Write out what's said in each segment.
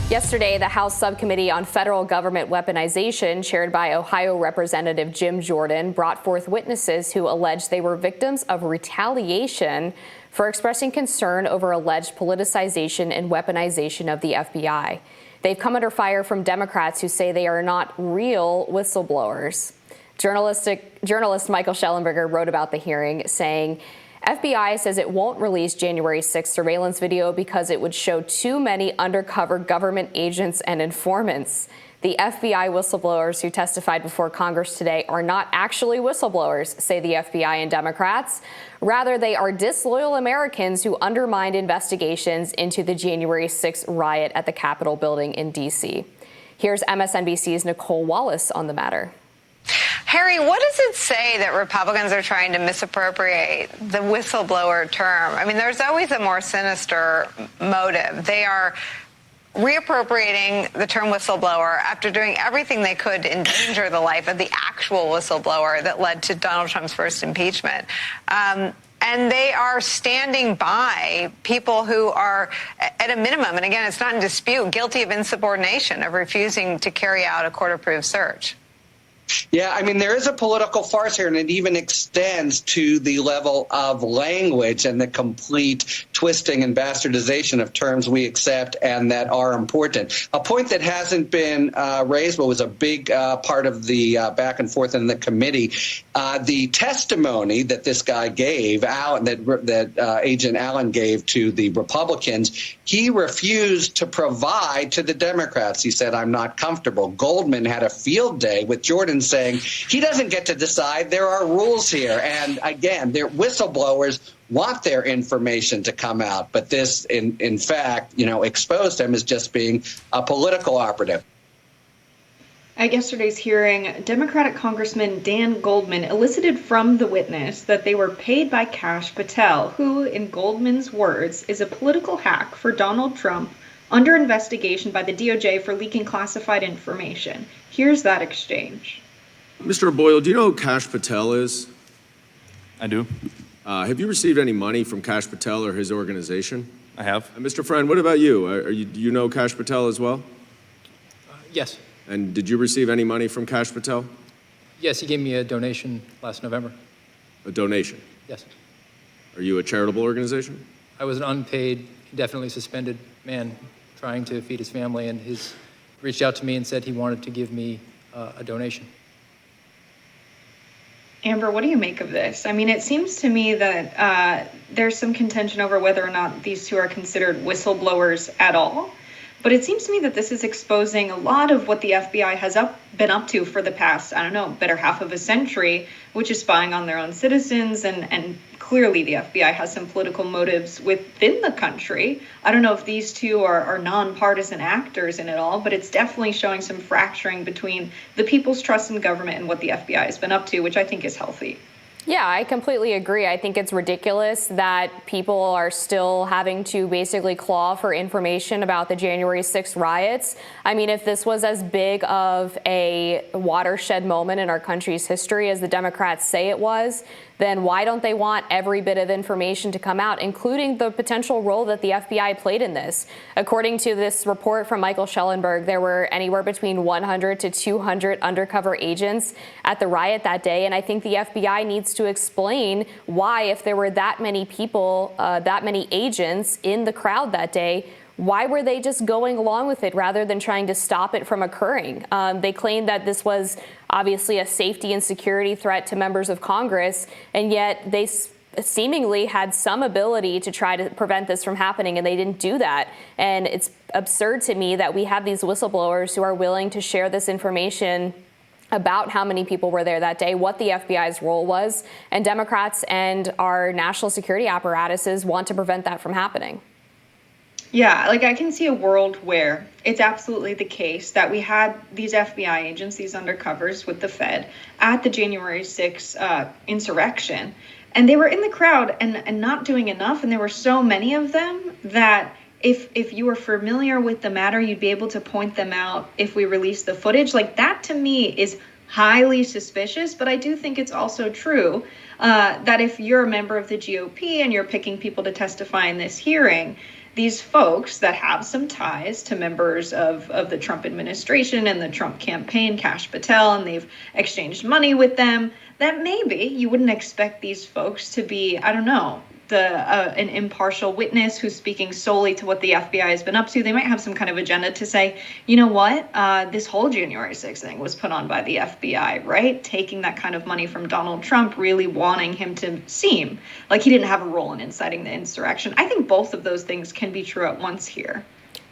Yesterday, the House Subcommittee on Federal Government Weaponization, chaired by Ohio Representative Jim Jordan, brought forth witnesses who alleged they were victims of retaliation for expressing concern over alleged politicization and weaponization of the FBI. They've come under fire from Democrats who say they are not real whistleblowers. Journalist Michael Schellenberger wrote about the hearing, saying, FBI says it won't release January 6th surveillance video because it would show too many undercover government agents and informants. The FBI whistleblowers who testified before Congress today are not actually whistleblowers, say the FBI and Democrats. Rather, they are disloyal Americans who undermined investigations into the January 6th riot at the Capitol building in D.C. Here's MSNBC's Nicole Wallace on the matter. Harry, what does it say that Republicans are trying to misappropriate the whistleblower term? I mean, there's always a more sinister motive. They are reappropriating the term whistleblower after doing everything they could to endanger the life of the actual whistleblower that led to Donald Trump's first impeachment. And they are standing by people who are, at a minimum, and again, it's not in dispute, guilty of insubordination, of refusing to carry out a court-approved search. Yeah, I mean, there is a political farce here, and it even extends to the level of language and the complete twisting and bastardization of terms we accept and that are important. A point that hasn't been raised, but was a big part of the back and forth in the committee, the testimony that this guy gave, that Agent Allen gave to the Republicans, he refused to provide to the Democrats. He said, I'm not comfortable. Goldman had a field day with Jordan saying he doesn't get to decide. There are rules here. And again, their whistleblowers want their information to come out. But this, in fact, exposed him as just being a political operative. At yesterday's hearing, Democratic Congressman Dan Goldman elicited from the witness that they were paid by Kash Patel, who, in Goldman's words, is a political hack for Donald Trump under investigation by the DOJ for leaking classified information. Here's that exchange. Mr. Boyle, do you know who Kash Patel is? I do. Have you received any money from Kash Patel or his organization? I have. Mr. Friend, what about you? Do you know Kash Patel as well? Yes. And did you receive any money from Kash Patel? Yes, he gave me a donation last November. A donation? Yes. Are you a charitable organization? I was an unpaid, indefinitely suspended man trying to feed his family, and he reached out to me and said he wanted to give me a donation. Amber, what do you make of this? I mean, it seems to me that there's some contention over whether or not these two are considered whistleblowers at all. But it seems to me that this is exposing a lot of what the FBI has been up to for the past, better half of a century, which is spying on their own citizens. And clearly the FBI has some political motives within the country. I don't know if these two are nonpartisan actors in it all, but it's definitely showing some fracturing between the people's trust in government and what the FBI has been up to, which I think is healthy. Yeah, I completely agree. I think it's ridiculous that people are still having to basically claw for information about the January 6th riots. I mean, if this was as big of a watershed moment in our country's history as the Democrats say it was, then why don't they want every bit of information to come out, including the potential role that the FBI played in this? According to this report from Michael Schellenberg, there were anywhere between 100 to 200 undercover agents at the riot that day. And I think the FBI needs to explain why, if there were that many people, that many agents in the crowd that day, why were they just going along with it rather than trying to stop it from occurring? They claimed that this was obviously a safety and security threat to members of Congress, and yet they seemingly had some ability to try to prevent this from happening, and they didn't do that. And it's absurd to me that we have these whistleblowers who are willing to share this information about how many people were there that day, what the FBI's role was, and Democrats and our national security apparatuses want to prevent that from happening. Yeah, I can see a world where it's absolutely the case that we had these FBI agents, these undercovers with the Fed at the January 6th insurrection, and they were in the crowd and not doing enough. And there were so many of them that if you were familiar with the matter, you'd be able to point them out if we release the footage. That to me is highly suspicious, but I do think it's also true that if you're a member of the GOP and you're picking people to testify in this hearing, these folks that have some ties to members of the Trump administration and the Trump campaign, Kash Patel, and they've exchanged money with them, that maybe you wouldn't expect these folks to be, I don't know, an impartial witness who's speaking solely to what the FBI has been up to. They might have some kind of agenda to say, you know what, this whole January 6th thing was put on by the FBI, right? Taking that kind of money from Donald Trump, really wanting him to seem like he didn't have a role in inciting the insurrection. I think both of those things can be true at once here.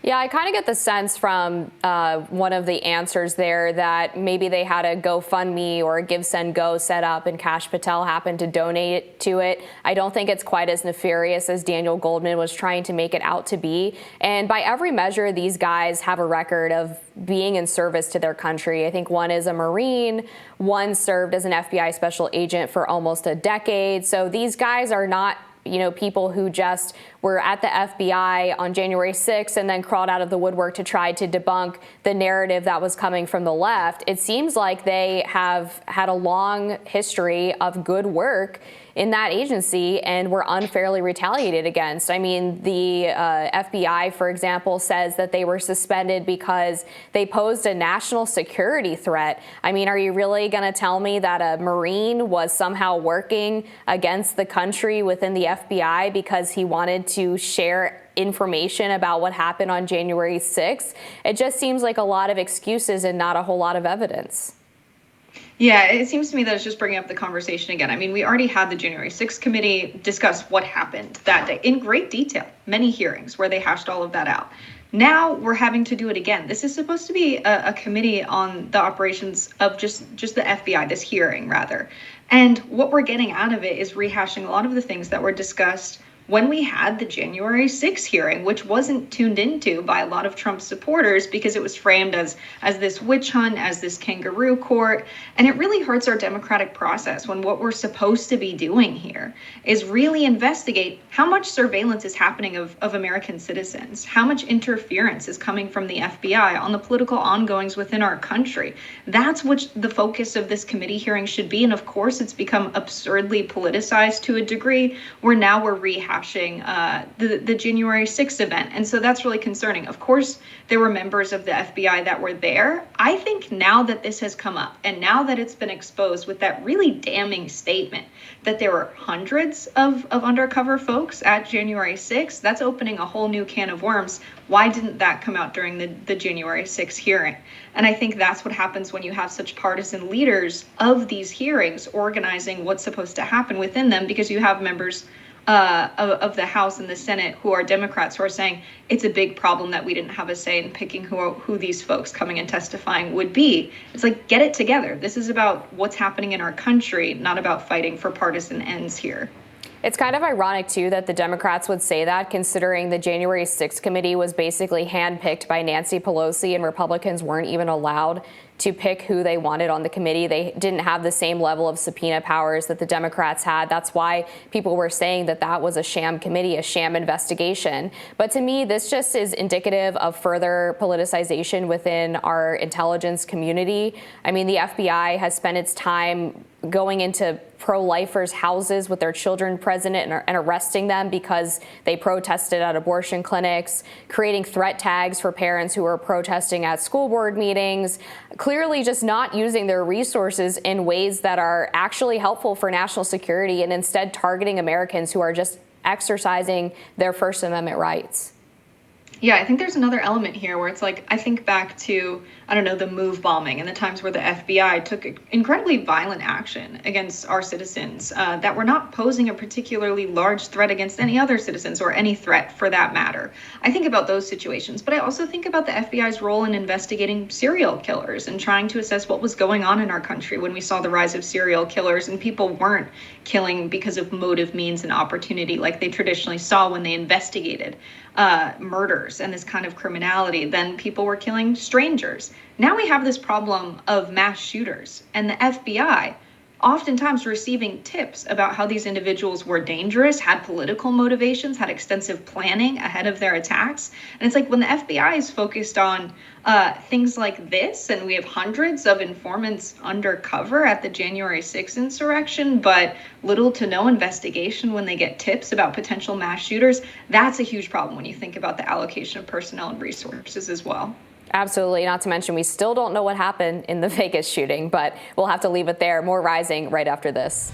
Yeah, I kind of get the sense from one of the answers there that maybe they had a GoFundMe or a Give, Send, Go set up and Kash Patel happened to donate to it. I don't think it's quite as nefarious as Daniel Goldman was trying to make it out to be. And by every measure, these guys have a record of being in service to their country. I think one is a Marine, one served as an FBI special agent for almost a decade. So these guys are not people who just were at the FBI on January 6th and then crawled out of the woodwork to try to debunk the narrative that was coming from the left. It seems like they have had a long history of good work in that agency and were unfairly retaliated against. I mean, the FBI, for example, says that they were suspended because they posed a national security threat. I mean, are you really going to tell me that a Marine was somehow working against the country within the FBI because he wanted to share information about what happened on January 6th? It just seems like a lot of excuses and not a whole lot of evidence. Yeah, it seems to me that it's just bringing up the conversation again. I mean, we already had the January 6th committee discuss what happened that day in great detail, many hearings where they hashed all of that out. Now we're having to do it again. This is supposed to be a committee on the operations of just the FBI, this hearing rather. And what we're getting out of it is rehashing a lot of the things that were discussed when we had the January 6th hearing, which wasn't tuned into by a lot of Trump supporters because it was framed as this witch hunt, as this kangaroo court. And it really hurts our democratic process when what we're supposed to be doing here is really investigate how much surveillance is happening of American citizens, how much interference is coming from the FBI on the political ongoings within our country. That's what the focus of this committee hearing should be. And of course, it's become absurdly politicized to a degree where now we're rehashing the January 6th event. And so that's really concerning. Of course, there were members of the FBI that were there. I think now that this has come up and now that it's been exposed with that really damning statement that there were hundreds of undercover folks at January 6th, that's opening a whole new can of worms. Why didn't that come out during the January 6th hearing? And I think that's what happens when you have such partisan leaders of these hearings organizing what's supposed to happen within them, because you have members of the House and the Senate who are Democrats who are saying it's a big problem that we didn't have a say in picking who these folks coming and testifying would be. It's like, get it together. This is about what's happening in our country, not about fighting for partisan ends here. It's kind of ironic, too, that the Democrats would say that, considering the January 6th committee was basically handpicked by Nancy Pelosi and Republicans weren't even allowed to pick who they wanted on the committee. They didn't have the same level of subpoena powers that the Democrats had. That's why people were saying that that was a sham committee, a sham investigation. But to me, this just is indicative of further politicization within our intelligence community. I mean, the FBI has spent its time going into pro-lifers' houses with their children present and arresting them because they protested at abortion clinics, creating threat tags for parents who were protesting at school board meetings, clearly just not using their resources in ways that are actually helpful for national security and instead targeting Americans who are just exercising their First Amendment rights. Yeah, I think there's another element here where it's like, I think back to, I don't know, the MOVE bombing and the times where the FBI took incredibly violent action against our citizens that were not posing a particularly large threat against any other citizens or any threat for that matter. I think about those situations, but I also think about the FBI's role in investigating serial killers and trying to assess what was going on in our country when we saw the rise of serial killers and people weren't killing because of motive, means, and opportunity like they traditionally saw when they investigated murders and this kind of criminality. Then people were killing strangers. Now we have this problem of mass shooters, and the FBI oftentimes receiving tips about how these individuals were dangerous, had political motivations, had extensive planning ahead of their attacks. And it's like when the FBI is focused on things like this, and we have hundreds of informants undercover at the January 6th insurrection, but little to no investigation when they get tips about potential mass shooters, that's a huge problem when you think about the allocation of personnel and resources as well. Absolutely. Not to mention, we still don't know what happened in the Vegas shooting, but we'll have to leave it there. More Rising right after this.